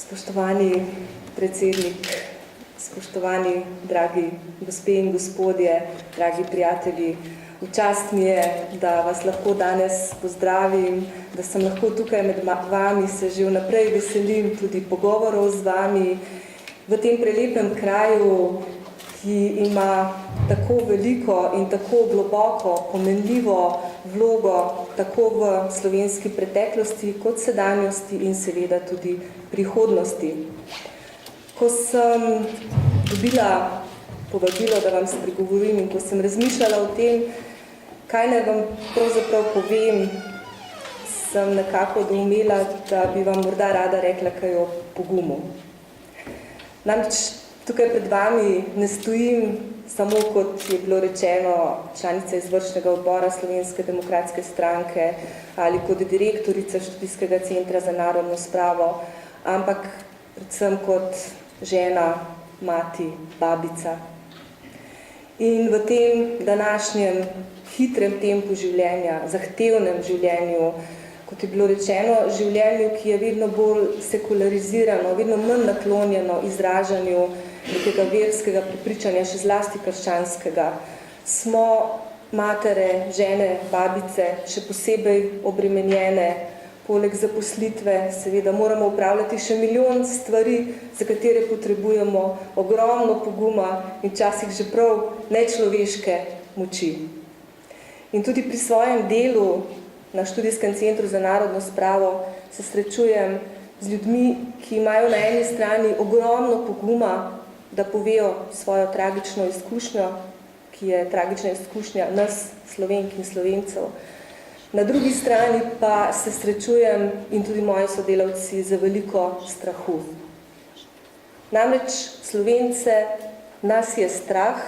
Spoštovani predsednik, spoštovani dragi gospe in gospodje, dragi prijatelji, v čast mi je, da vas lahko danes pozdravim, da sem lahko tukaj med vami, se že vnaprej veselim tudi pogovorov z vami v tem prelepem kraju, ki ima tako veliko in tako globoko, pomenljivo vlogo tako v slovenski preteklosti kot sedanjosti in seveda tudi prihodnosti. Ko sem dobila povabilo, da vam spregovorim in ko sem razmišljala o tem, kaj naj vam pravzaprav povem, sem nekako doumela, da bi vam morda rada rekla kaj o pogumu. Namreč tukaj pred vami ne stojim samo, kot je bilo rečeno, članica izvršnega odbora Slovenske demokratske stranke ali kot direktorica Študijskega centra za narodno spravo, ampak predvsem kot žena, mati, babica. In v tem današnjem hitrem tempu življenja, zahtevnem življenju, kot je bilo rečeno, življenju, ki je vedno bolj sekularizirano, vedno manj naklonjeno izražanju nekega verskega prepričanja, še zlasti krščanskega, smo matere, žene, babice še posebej obremenjene. Poleg zaposlitve seveda moramo upravljati še milijon stvari, za katere potrebujemo ogromno poguma in včasih že prav nečloveške moči. In tudi pri svojem delu na Študijskem centru za narodno spravo se srečujem z ljudmi, ki imajo na eni strani ogromno poguma, da povejo svojo tragično izkušnjo, ki je tragična izkušnja nas, Slovenk in Slovencev. Na drugi strani pa se srečujem in tudi moji sodelavci z veliko strahu. Namreč Slovence nas je strah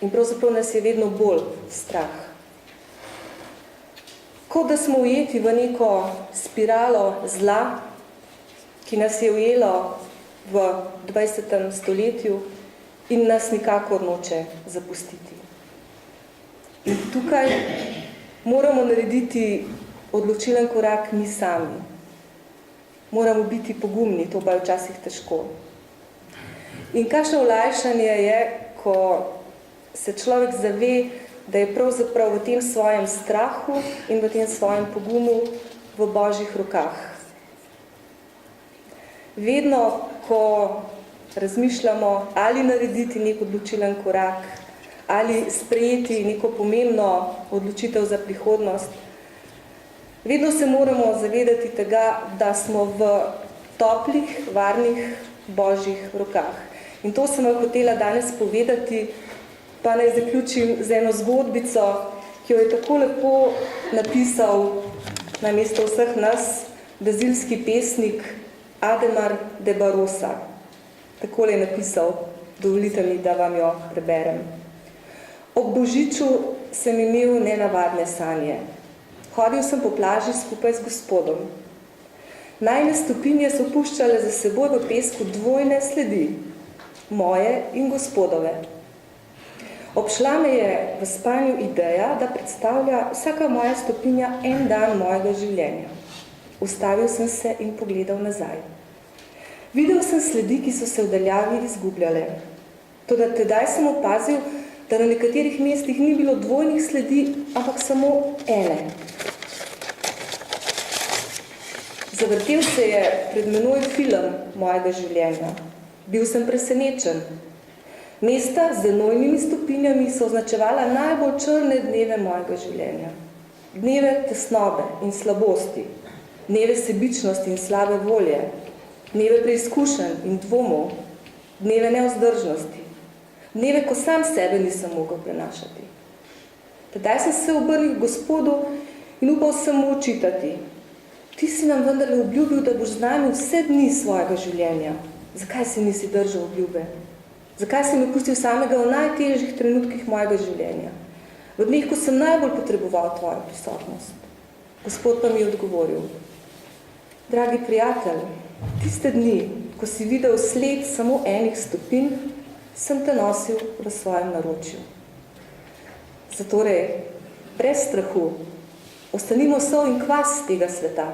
in pravzaprav nas je vedno bolj strah. Kot da smo ujeti v neko spiralo zla, ki nas je ujelo v 20. stoletju in nas nikakor noče zapustiti. In tukaj moramo narediti odločilen korak mi sami. Moramo biti pogumni, to pa je včasih težko. In kakšno olajšanje je, ko se človek zave, da je pravzaprav v tem svojem strahu in v tem svojem pogumu v Božjih rokah. Vedno, ko razmišljamo, ali narediti nek odločilen korak, ali sprejeti neko pomembno odločitev za prihodnost, vedno se moramo zavedati tega, da smo v toplih, varnih Božjih rokah. In to sem vam hotela danes povedati, pa naj zaključim z eno zgodbico, ki jo je tako lepo napisal namesto vseh nas brazilski pesnik Ademar de Barrosa. Takole je napisal, dovolite mi, da vam jo preberem. Ob božiču sem imel nenavadne sanje. Hodil sem po plaži skupaj z gospodom. Najne stopinje so puščale za seboj v pesku dvojne sledi, moje in gospodove. Obšla me je v spanju ideja, da predstavlja vsaka moja stopinja en dan mojega življenja. Ustavil sem se in pogledal nazaj. Videl sem sledi, ki so se v daljavi izgubljale. Toda tedaj sem opazil, da na nekaterih mestih ni bilo dvojnih sledi, ampak samo ene. Zavrtel se je pred menoj film mojega življenja. Bil sem presenečen. Mesta z enojnimi stopinjami so označevala najbolj črne dneve mojega življenja. Dneve tesnobe in slabosti, dneve sebičnosti in slabe volje, dneve preizkušenj in dvomov, dneve neozdržnosti, dneve, ko sam sebe nisem mogel prenašati. Tedaj sem se obrnil k gospodu in upal sem mu očitati. Ti si nam vendarle obljubil, da boš z nami vse dni svojega življenja. Zakaj si nisi držal obljube? Zakaj si me pustil samega v najtežjih trenutkih mojega življenja? V dneh, ko sem najbolj potreboval tvojo prisotnost. Gospod pa mi je odgovoril. Dragi prijatelj, tiste dni, ko si videl sled samo enih stopinj, sem te nosil v svojem naročju. Zatorej, brez strahu, ostanimo sol in kvas tega sveta.